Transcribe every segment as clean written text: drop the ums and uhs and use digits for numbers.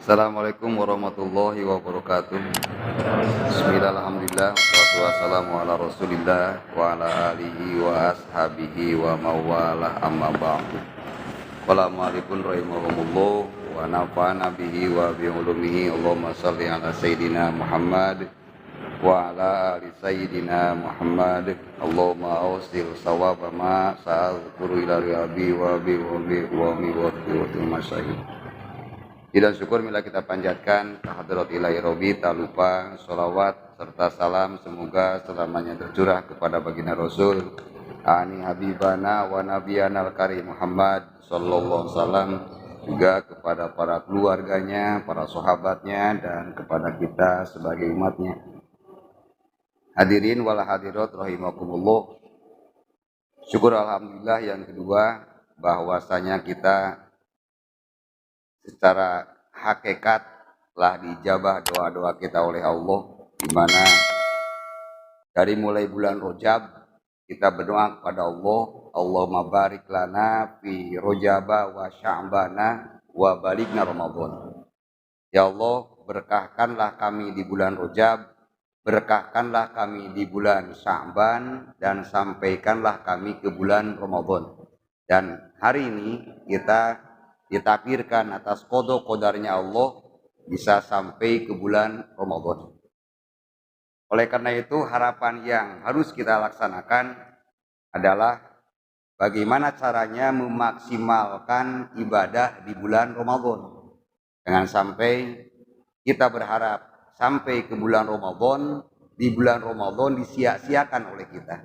Assalamualaikum warahmatullahi wabarakatuh. Bismillahirrahmanirrahim. Wassalatu wassalamu ala rasulillah wa ala alihi wa ashabihi wa mawalah amma ba'du. Assalamualaikum rahimahumullah wa nafa'ana bihi wa bi'ulumihi. Allahumma salli ala Sayyidina Muhammad wa ala ali Sayyidina Muhammad. Allahumma awsil sawaba ma sa'adhkuru ila riabi wa bi'umi wa masyahid. Dan syukur bila kita panjatkan kehadirat ilahi Robi, tak lupa sholawat serta salam semoga selamanya tercurah kepada baginda Rasul ani habibana wa nabiyana al-karim Muhammad sallallahu alaihi wasallam, juga kepada para keluarganya, para sahabatnya, dan kepada kita sebagai umatnya. Hadirin wal hadirat rahimakumullah. Syukur alhamdulillah yang kedua bahwasanya kita secara hakikat telah dijabah doa-doa kita oleh Allah, di mana dari mulai bulan Rajab kita berdoa kepada Allah, Allahumma barik lana fi Rajaba wa Sya'bana wa balighna Ramadan. Ya Allah, berkahkanlah kami di bulan Rajab, berkahkanlah kami di bulan Sya'ban, dan sampaikanlah kami ke bulan Ramadan. Dan hari ini kita ditakdirkan atas qada qadarnya Allah bisa sampai ke bulan Ramadan. Oleh karena itu, harapan yang harus kita laksanakan adalah bagaimana caranya memaksimalkan ibadah di bulan Ramadan. Jangan sampai kita berharap sampai ke bulan Ramadan, di bulan Ramadan disia-siakan oleh kita.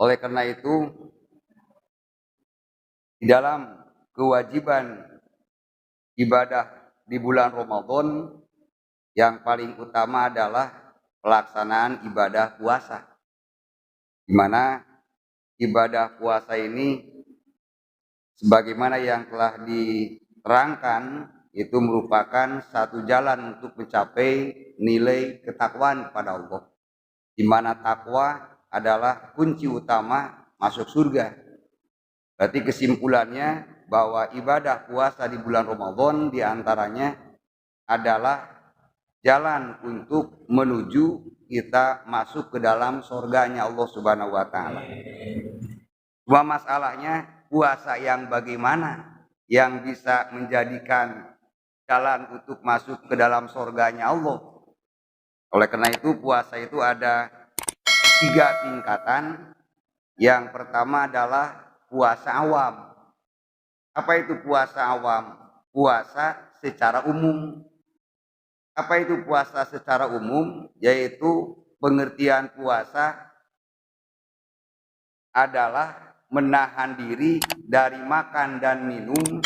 Oleh karena itu, di dalam kewajiban ibadah di bulan Ramadan yang paling utama adalah pelaksanaan ibadah puasa, di mana ibadah puasa ini sebagaimana yang telah diterangkan itu merupakan satu jalan untuk mencapai nilai ketakwaan kepada Allah, di mana takwa adalah kunci utama masuk surga. Berarti kesimpulannya bahwa ibadah puasa di bulan Ramadan diantaranya adalah jalan untuk menuju kita masuk ke dalam surganya Allah Subhanahu wa Ta'ala. Cuma masalahnya puasa yang bagaimana yang bisa menjadikan jalan untuk masuk ke dalam surganya Allah. Oleh karena itu, puasa itu ada 3 tingkatan. Yang pertama adalah puasa awam. Apa itu puasa awam? Puasa secara umum. Apa itu puasa secara umum? Yaitu pengertian puasa adalah menahan diri dari makan dan minum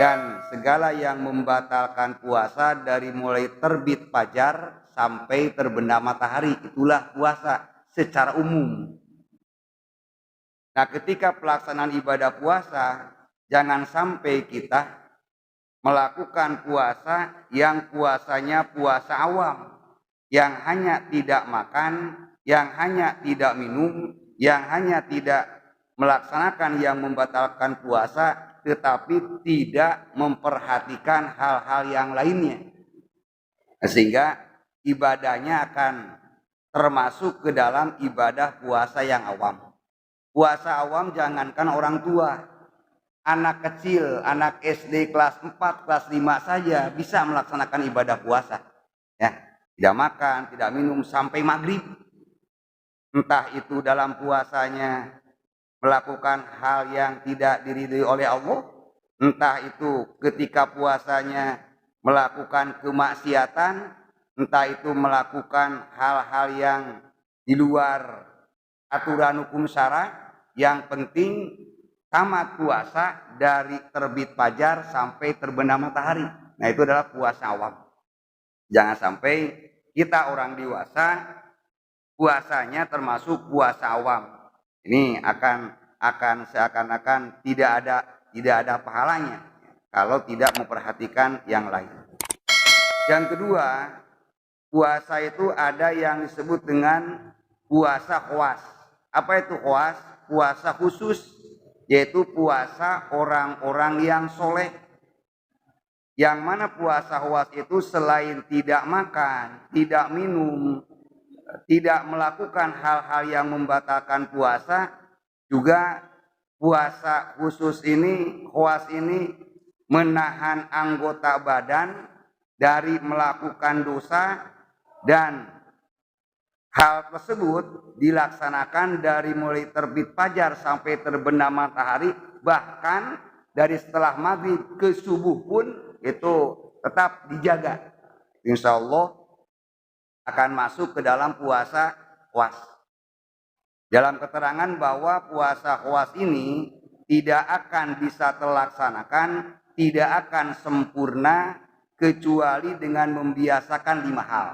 dan segala yang membatalkan puasa dari mulai terbit fajar sampai terbenam matahari. Itulah puasa secara umum. Nah, ketika pelaksanaan ibadah puasa, jangan sampai kita melakukan puasa yang puasanya puasa awam, yang hanya tidak makan, yang hanya tidak minum, yang hanya tidak melaksanakan yang membatalkan puasa, tetapi tidak memperhatikan hal-hal yang lainnya. Sehingga ibadahnya akan termasuk ke dalam ibadah puasa yang awam. Puasa awam jangankan orang tua, anak kecil, anak SD kelas 4, kelas 5 saja bisa melaksanakan ibadah puasa. Ya, tidak makan, tidak minum sampai maghrib. Entah itu dalam puasanya melakukan hal yang tidak diridhoi oleh Allah, entah itu ketika puasanya melakukan kemaksiatan, entah itu melakukan hal-hal yang di luar aturan hukum syara. Yang penting tamat puasa dari terbit fajar sampai terbenam matahari. Nah, itu adalah puasa awam. Jangan sampai kita orang dewasa puasanya termasuk puasa awam. Ini akan seakan-akan tidak ada pahalanya kalau tidak memperhatikan yang lain. Yang kedua, puasa itu ada yang disebut dengan puasa khawas. Apa itu khawas? Puasa khusus, yaitu puasa orang-orang yang soleh. Yang mana puasa khawas itu selain tidak makan, tidak minum, tidak melakukan hal-hal yang membatalkan puasa, juga puasa khusus ini, khawas ini menahan anggota badan dari melakukan dosa, dan hal tersebut dilaksanakan dari mulai terbit fajar sampai terbenam matahari, bahkan dari setelah maghrib ke subuh pun itu tetap dijaga. Insya Allah akan masuk ke dalam puasa khawas. Dalam keterangan bahwa puasa khawas ini tidak akan bisa terlaksanakan, tidak akan sempurna kecuali dengan membiasakan 5 hal.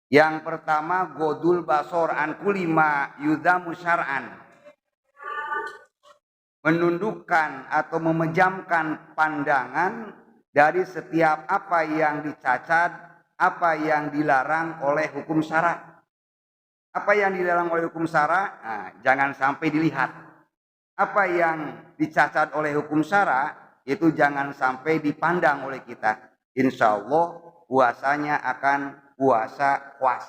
Yang pertama, godul basor an kulima yudhamu syar'an, menundukkan atau memejamkan pandangan dari setiap apa yang dicacat, apa yang dilarang oleh hukum syara. Apa yang dilarang oleh hukum syara, jangan sampai dilihat. Apa yang dicacat oleh hukum syara, itu jangan sampai dipandang oleh kita. Insya Allah puasanya akan puasa khawas.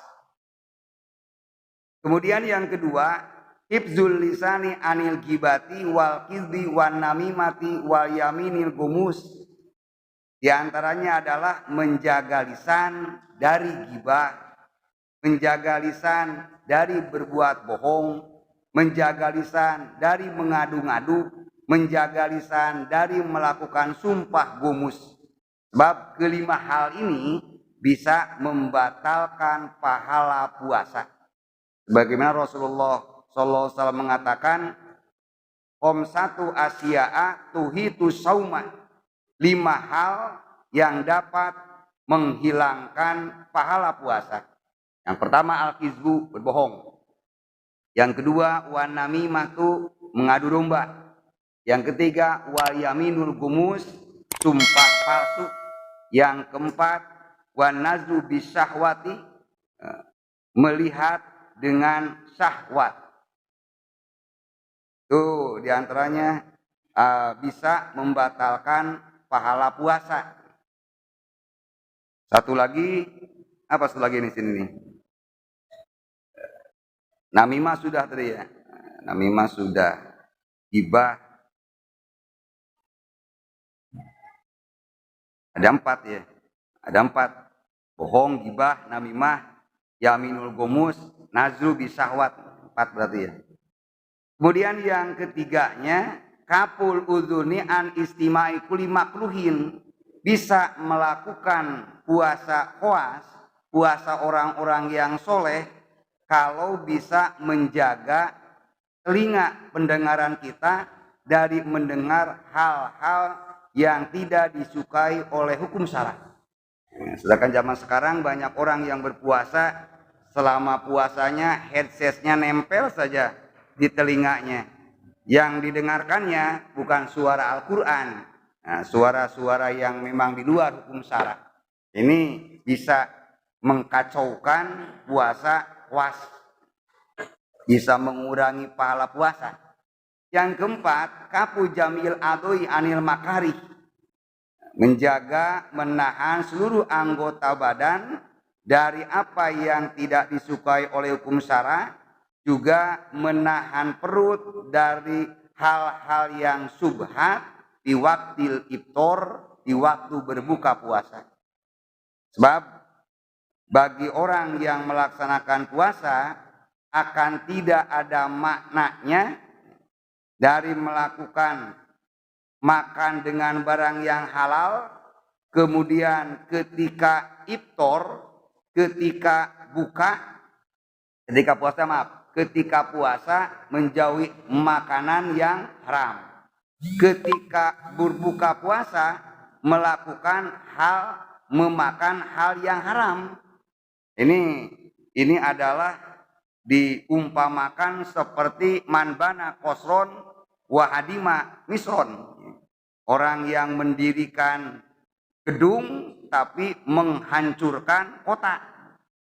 Kemudian yang kedua, hifzul lisani anil gibati wal kizbi wan namimati wal yaminil gumus. Di antaranya adalah menjaga lisan dari gibah, menjaga lisan dari berbuat bohong, menjaga lisan dari mengadu-ngadu, menjaga lisan dari melakukan sumpah gumus. Sebab kelima hal ini bisa membatalkan pahala puasa. Sebagaimana Rasulullah SAW mengatakan, satu asya'a tuhitu sauma, 5 hal yang dapat menghilangkan pahala puasa. Yang pertama al-kizbu, berbohong. Yang kedua wan namimatu, mengadu domba. Yang ketiga wal yaminul gumus, sumpah palsu. Yang keempat wan nazru bisyahwati, melihat dengan syahwat. Itu diantaranya bisa membatalkan pahala puasa. Satu lagi, apa satu lagi di sini nih? Namimah sudah tadi ya. Namimah sudah. Gibah. Ada 4 ya. Ada 4. Bohong, gibah, namimah, yaminul gumus, nazru bisahwat. 4 berarti ya. Kemudian yang ketiganya, kapul udhuni an istimai kuli makruhin. Bisa melakukan puasa khawas, puasa orang-orang yang soleh, kalau bisa menjaga telinga pendengaran kita dari mendengar hal-hal yang tidak disukai oleh hukum syara. Sedangkan zaman sekarang banyak orang yang berpuasa, selama puasanya headsetnya nempel saja di telinganya. Yang didengarkannya bukan suara Al-Quran, suara-suara yang memang di luar hukum syara. Ini bisa mengkacaukan puasa khawas, bisa mengurangi pahala puasa. Yang keempat, kafu jamil adoi anil makari, menjaga menahan seluruh anggota badan dari apa yang tidak disukai oleh hukum syara, juga menahan perut dari hal-hal yang subhat di waktu iftar, di waktu berbuka puasa. Sebab bagi orang yang melaksanakan puasa akan tidak ada maknanya dari melakukan makan dengan barang yang halal, kemudian ketika iftar, ketika buka, ketika puasa ketika puasa menjauhi makanan yang haram, ketika berbuka puasa melakukan memakan hal yang haram. Ini adalah diumpamakan seperti manbana kosron wahadima misron, orang yang mendirikan gedung tapi menghancurkan kota.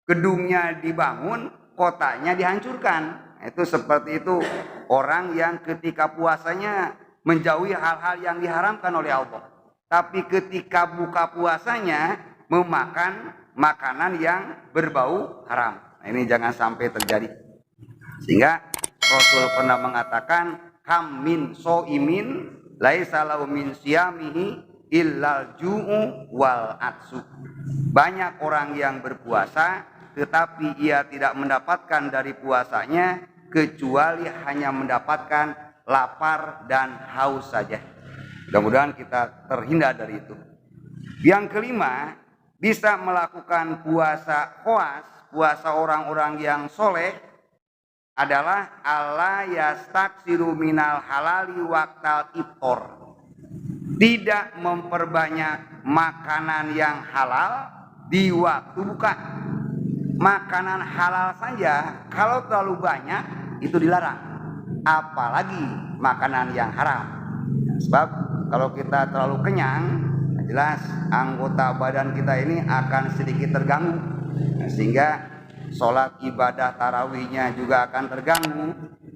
Gedungnya dibangun, kotanya dihancurkan. Itu seperti itu orang yang ketika puasanya menjauhi hal-hal yang diharamkan oleh Allah. tapi ketika buka puasanya memakan makanan yang berbau haram. Nah, ini jangan sampai terjadi. Sehingga Rasul pernah mengatakan, kam min soimin laisa lahu min siyamihi illal ju'u wal atsu. Banyak orang yang berpuasa tetapi ia tidak mendapatkan dari puasanya kecuali hanya mendapatkan lapar dan haus saja. Mudah-mudahan kita terhindar dari itu. Yang kelima, bisa melakukan puasa khawas, puasa orang-orang yang soleh adalah alla yastaksiru minal halali waqtal iftor. Tidak memperbanyak makanan yang halal di waktu buka. Makanan halal saja kalau terlalu banyak itu dilarang, apalagi makanan yang haram. Sebab kalau kita terlalu kenyang, jelas anggota badan kita ini akan sedikit terganggu, sehingga sholat ibadah tarawihnya juga akan terganggu,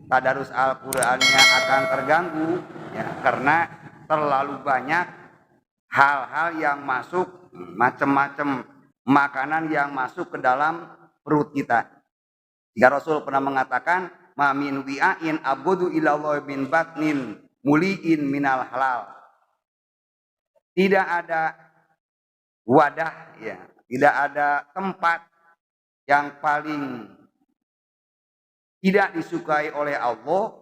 tadarus Al-Qur'annya akan terganggu, ya, karena terlalu banyak hal-hal yang masuk, macam-macam makanan yang masuk ke dalam perut kita. Jika Rasul pernah mengatakan, ma min wi'ain abudu ilallah bin batnin muliin minal halal. Tidak ada wadah, ya, tidak ada tempat yang paling tidak disukai oleh Allah,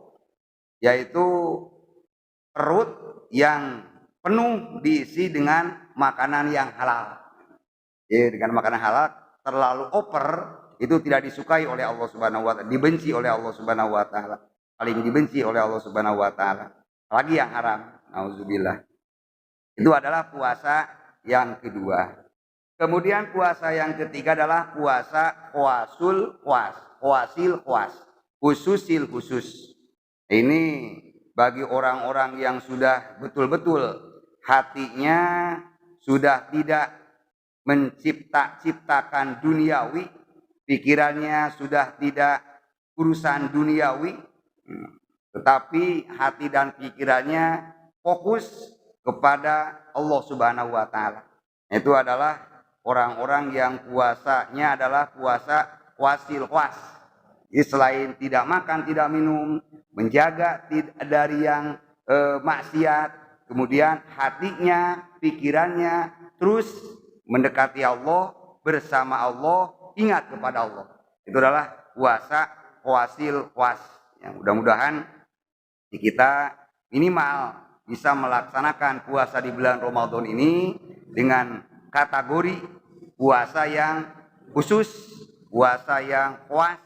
yaitu perut yang penuh diisi dengan makanan yang halal. Ya, dengan makanan halal terlalu over itu tidak disukai oleh Allah Subhanahu wa taala, dibenci oleh Allah Subhanahu wa taala, paling dibenci oleh Allah Subhanahu wa taala. Apalagi yang haram, nauzubillah. Itu adalah puasa yang kedua. Kemudian puasa yang ketiga adalah puasa khususil khusus. Ini bagi orang-orang yang sudah betul-betul hatinya sudah tidak menciptakan duniawi, pikirannya sudah tidak urusan duniawi, tetapi hati dan pikirannya fokus kepada Allah Subhanahu wa taala. Itu adalah orang-orang yang puasanya adalah puasa wasil was. Selain tidak makan, tidak minum, menjaga dari yang maksiat, kemudian hatinya, pikirannya terus mendekati Allah, bersama Allah, ingat kepada Allah. Itu adalah puasa wasil was. Yang mudah-mudahan kita minimal bisa melaksanakan puasa di bulan Ramadan ini dengan kategori puasa yang khusus, puasa yang puas.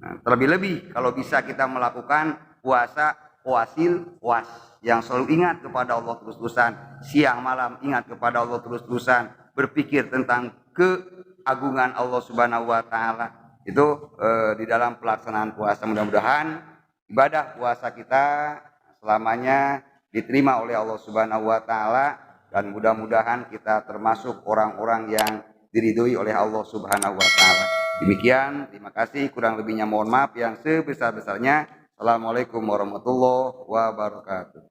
Nah, terlebih-lebih kalau bisa kita melakukan puasa wasil was, yang selalu ingat kepada Allah terus-terusan, siang malam ingat kepada Allah terus-terusan, berpikir tentang keagungan Allah Subhanahu wa taala. Itu di dalam pelaksanaan puasa. Mudah-mudahan ibadah puasa kita selamanya diterima oleh Allah Subhanahu wa taala, dan mudah-mudahan kita termasuk orang-orang yang diridhoi oleh Allah Subhanahu wa taala. Demikian, terima kasih, kurang lebihnya mohon maaf yang sebesar-besarnya. Assalamualaikum warahmatullahi wabarakatuh.